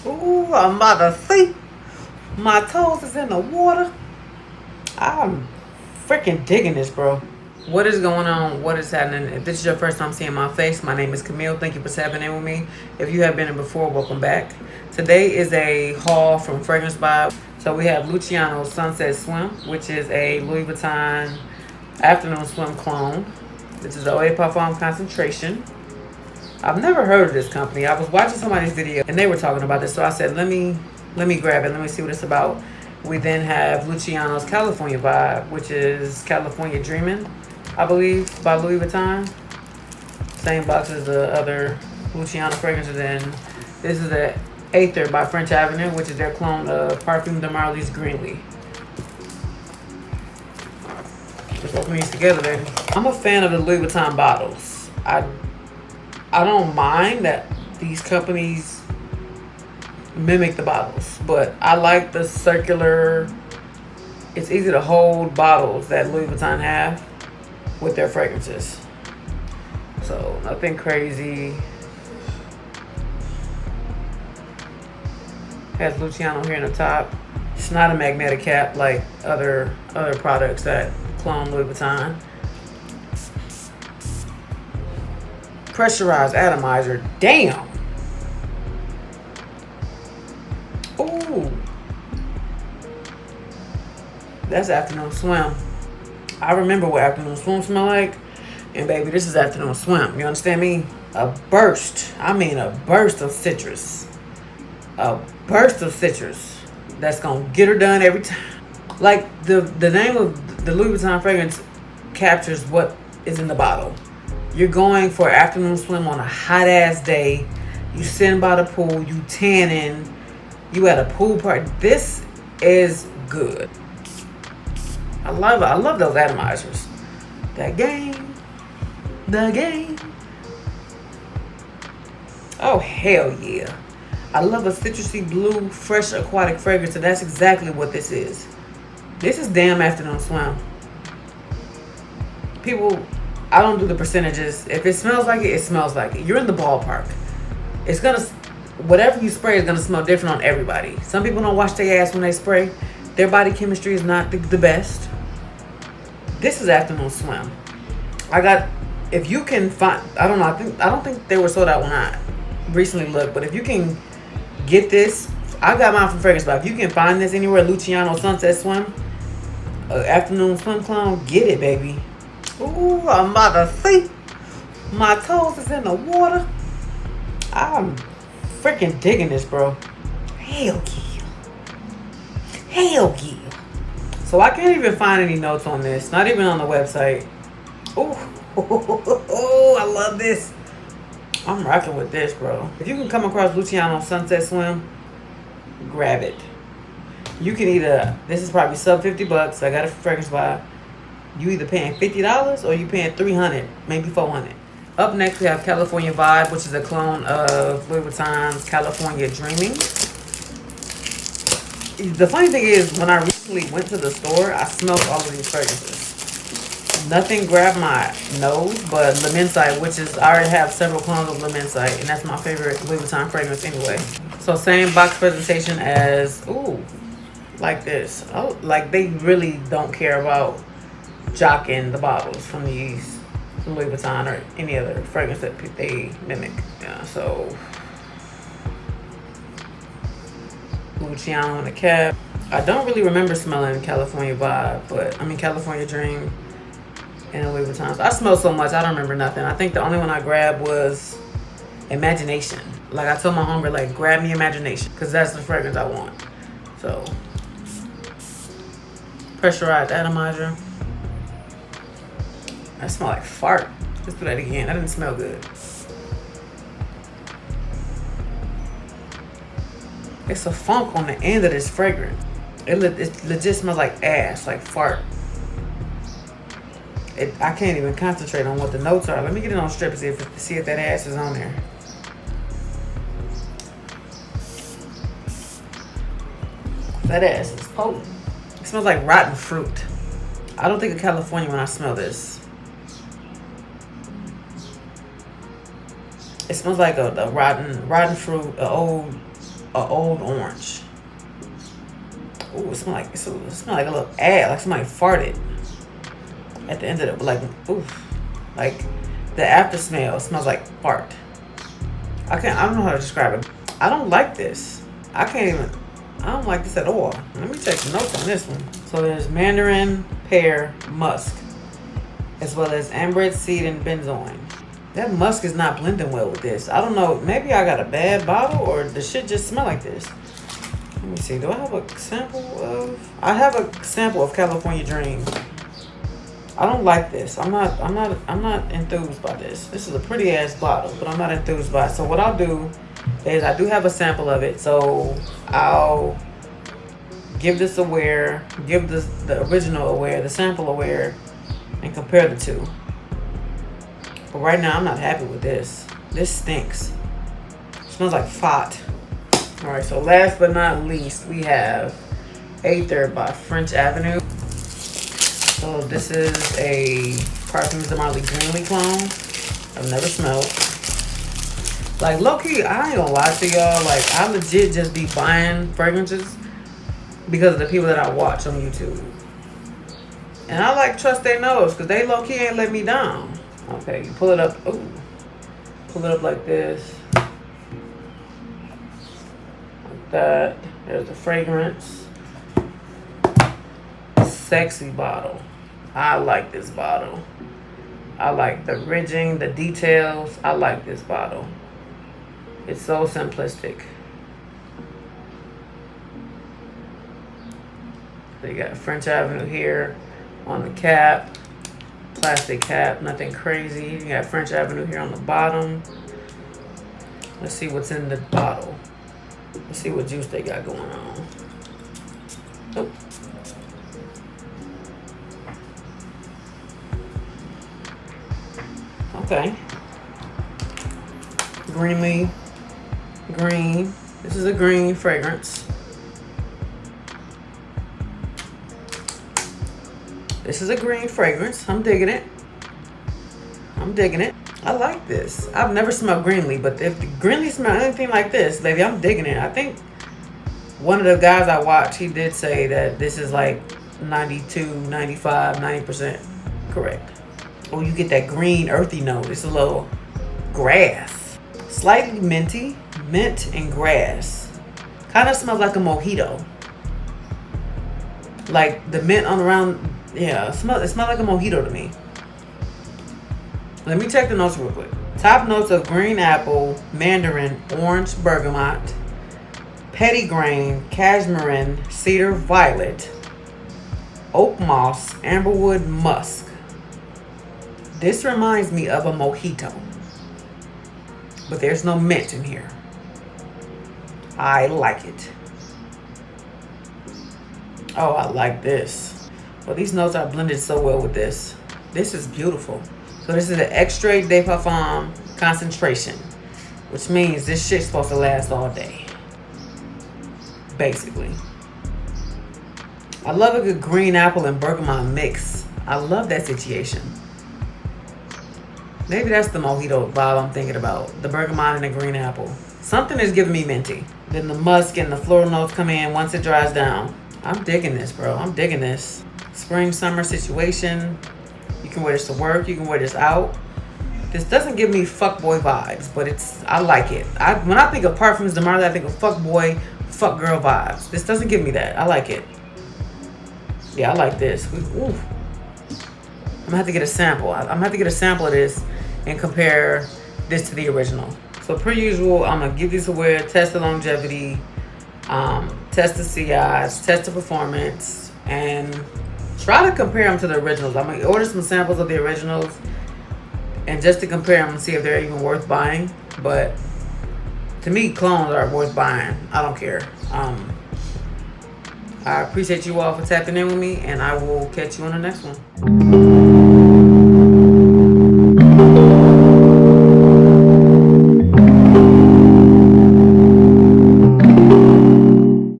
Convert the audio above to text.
Ooh, I'm about to see. My toes is in the water. I'm freaking digging this, bro. What is going on? What is happening? If this is your first time seeing my face, my name is Camille. Thank you for tapping in with me. If you have been in before, welcome back. Today is a haul from Fragrance Vibe. So we have Lucianno Sunset Swim, which is a Louis Vuitton afternoon swim clone. This is Eau de Parfum concentration. I've never heard of this company. I was watching somebody's video and they were talking about this, so I said, let me grab it. Let me see what it's about. We then have Luciano's California Vibe, which is California Dreamin', I believe, by Louis Vuitton. Same box as the other Luciano fragrances. And this is the Aether by French Avenue, which is their clone of Parfum de Marly's Greenly. Let's open these together, baby. I'm a fan of the Louis Vuitton bottles. I don't mind that these companies mimic the bottles, but I like the circular, it's easy to hold bottles that Louis Vuitton have with their fragrances. So nothing crazy. Has Luciano here in the top. It's not a magnetic cap like other products that clone Louis Vuitton. Pressurized atomizer. Damn. Ooh. That's afternoon swim. I remember what afternoon swim smell like. And baby, this is afternoon swim. You understand me? A burst. I mean a burst of citrus. A burst of citrus. That's gonna get her done every time. Like the name of the Louis Vuitton fragrance captures what is in the bottle. You're going for an afternoon swim on a hot ass day. You sitting by the pool, you tanning, you at a pool party. This is good. I love it. I love those atomizers. The game. Oh hell yeah. I love a citrusy blue, fresh aquatic fragrance, and that's exactly what this is. This is damn afternoon swim. People, I don't do the percentages. If it smells like it, it smells like it. You're in the ballpark. It's gonna, whatever you spray is gonna smell different on everybody. Some people don't wash their ass when they spray. Their body chemistry is not the best. This is afternoon swim. If you can find, I don't know, I don't think they were sold out when I recently looked, but if you can get this, I got mine from Fragrance Vibe. If you can find this anywhere, Luciano Sunset Swim, afternoon swim clone, get it, baby. Ooh, I'm about to see. My toes is in the water. I'm freaking digging this, bro. Hell yeah. Hell yeah. So I can't even find any notes on this. Not even on the website. Ooh. I love this. I'm rocking with this, bro. If you can come across Luciano Sunset Swim, grab it. You can either, this is probably sub $50. I got it from Fragrance Vibe. You either paying $50 or you paying $300, maybe $400. Up next, we have California Vibe, which is a clone of Louis Vuitton's California Dreaming. The funny thing is, when I recently went to the store, I smelled all of these fragrances. Nothing grabbed my nose but Le Mensite, which is, I already have several clones of Le Mensite, and that's my favorite Louis Vuitton fragrance anyway. So same box presentation as, ooh, like this. Oh, like they really don't care about jocking the bottles from these Louis Vuitton or any other fragrance that they mimic. Yeah, so Luciano in the cap. I don't really remember smelling California Vibe, but I mean California Dream and Louis Vuitton. I smell so much, I don't remember nothing. I think the only one I grabbed was Imagination. Like I told my homegirl, like grab me Imagination, because that's the fragrance I want. So pressurized atomizer. That smell like fart. Let's do that again. That didn't smell good. It's a funk on the end of this fragrance. It legit smells like ass, like fart. I can't even concentrate on what the notes are. Let me get it on strip and see if that ass is on there. That ass is potent. It smells like rotten fruit. I don't think of California when I smell this. It smells like a rotten fruit, an old an old orange. Ooh, it smells like a little ad, like somebody farted at the end of it. Like, oof, like the after smell smells like fart. I don't know how to describe it. I don't like this. I don't like this at all. Let me check the notes on this one. So there's mandarin, pear, musk, as well as amberette seed and benzoin. That musk is not blending well with this. I don't know. Maybe I got a bad bottle or the shit just smell like this. Let me see. Do I have a sample of? I have a sample of California Dream. I don't like this. I'm not enthused by this. This is a pretty ass bottle, but I'm not enthused by it. So what I'll do is I do have a sample of it. So I'll give this a wear, give this the original a wear, the sample a wear, and compare the two. But right now I'm not happy with this. This stinks. It smells like fat. Alright, so last but not least, we have Aether by French Avenue. So this is a Parfums de Marley Greenly clone. I've never smelled. Like, low-key, I ain't gonna lie to y'all. Like, I legit just be buying fragrances because of the people that I watch on YouTube. And I like trust their nose because they low-key ain't let me down. Okay, you pull it up. Ooh. Pull it up like this. Like that. There's the fragrance. Sexy bottle. I like this bottle. I like the ridging, the details. I like this bottle. It's so simplistic. So you got French Avenue here on the cap. Plastic cap, nothing crazy. You got French Avenue here on the bottom. Let's see what's in the bottle. Let's see what juice they got going on. Nope. Okay. Green. This is a green fragrance. This is a green fragrance. I'm digging it. I like this. I've never smelled Greenly, but if the Greenly smell anything like this, baby, I'm digging it. I think one of the guys I watch, he did say that this is like 92, 95, 90% correct. Oh, you get that green earthy note. It's a little grass. Slightly minty, mint and grass. Kind of smells like a mojito. Like the mint on around, yeah, it smells like a mojito to me. Let me check the notes real quick. Top notes of green apple, mandarin, orange bergamot, petitgrain, cashmere, cedar violet, oak moss, amberwood musk. This reminds me of a mojito, but there's no mint in here. I like it. Oh, I like this. Well, these notes are blended so well with this. This is beautiful. So this is an extrait de parfum concentration, which means this shit's supposed to last all day. Basically. I love a good green apple and bergamot mix. I love that situation. Maybe that's the mojito vibe I'm thinking about. The bergamot and the green apple. Something is giving me minty. Then the musk and the floral notes come in once it dries down. I'm digging this, bro. I'm digging this. Spring, summer situation. You can wear this to work. You can wear this out. This doesn't give me fuckboy vibes, but I like it. When I think of Parfums de Marley, I think of fuckboy, fuck girl vibes. This doesn't give me that. I like it. Yeah, I like this. Ooh. I'm gonna have to get a sample. I'm gonna have to get a sample of this and compare this to the original. So per usual, I'm gonna give these a wear, test the longevity, test the CIs, test the performance, and try to compare them to the originals. I'm gonna order some samples of the originals and just to compare them and see if they're even worth buying. But to me, clones are worth buying. I don't care. I appreciate you all for tapping in with me, and I will catch you on the next one.